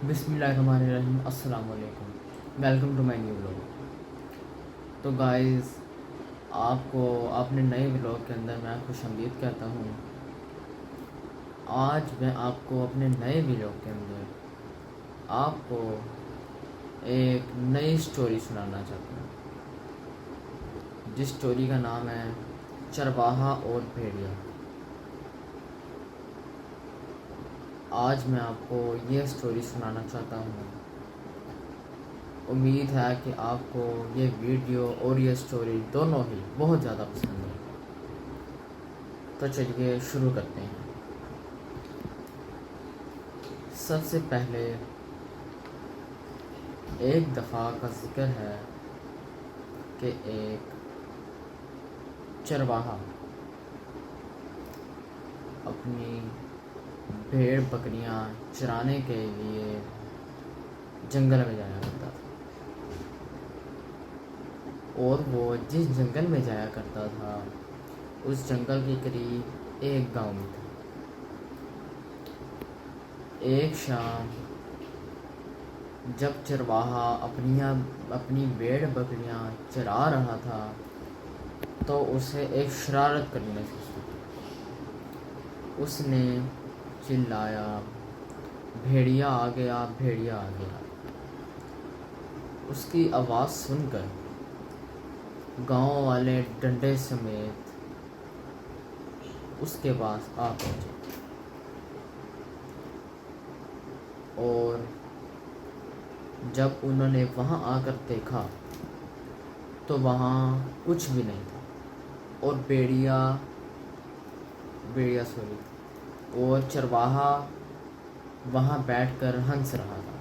بسم اللہ الرحمن الرحیم. السلام علیکم. Welcome to my new blog. تو گائز آپ نے نئے بلاگ کے اندر میں خوش آمدید کہتا ہوں. آج میں آپ کو اپنے نئے بلاگ کے اندر آپ کو ایک نئی سٹوری سنانا چاہتا ہوں، جس سٹوری کا نام ہے چرواہا اور بھیڑیا. آج میں آپ کو یہ سٹوری سنانا چاہتا ہوں. امید ہے کہ آپ کو یہ ویڈیو اور یہ سٹوری دونوں ہی بہت زیادہ پسند ہے. تو چلیے شروع کرتے ہیں. سب سے پہلے ایک دفعہ کا ذکر ہے کہ ایک چرواہا اپنی بھیڑ بکریاں چرانے کے لیے جنگل میں جایا کرتا تھا، اور وہ جس جنگل میں جایا کرتا تھا اس جنگل کے قریب ایک گاؤں تھا. ایک شام جب چرواہا اپنی بھیڑ بکریاں چرا رہا تھا تو اسے ایک شرارت کرنی محسوس ہوئی. اس نے چلایا، بھیڑیا آ گیا، بھیڑیا آ گیا. اس کی آواز سن کر گاؤں والے ڈنڈے سمیت اس کے پاس آ پہنچے، اور جب انہوں نے وہاں آ کر دیکھا تو وہاں کچھ بھی نہیں تھا، اور اور چرواہا وہاں بیٹھ کر ہنس رہا تھا.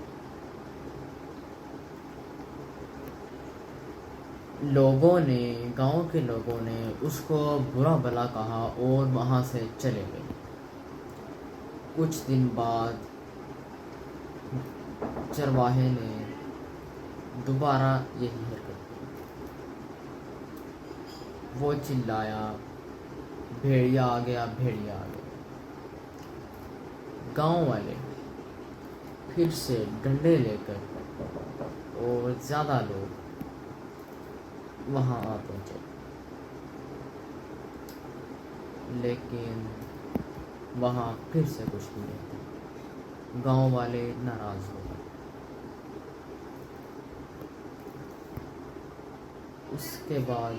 گاؤں کے لوگوں نے اس کو برا بھلا کہا اور وہاں سے چلے گئے. کچھ دن بعد چرواہے نے دوبارہ یہی حرکت کی. وہ چلایا، بھیڑیا آ گیا، بھیڑیا آ گیا. گاؤں والے پھر سے ڈنڈے لے کر اور زیادہ لوگ وہاں آ پہنچے، لیکن وہاں پھر سے کچھ بھی نہیں تھا. گاؤں والے ناراض ہو گئے. اس کے بعد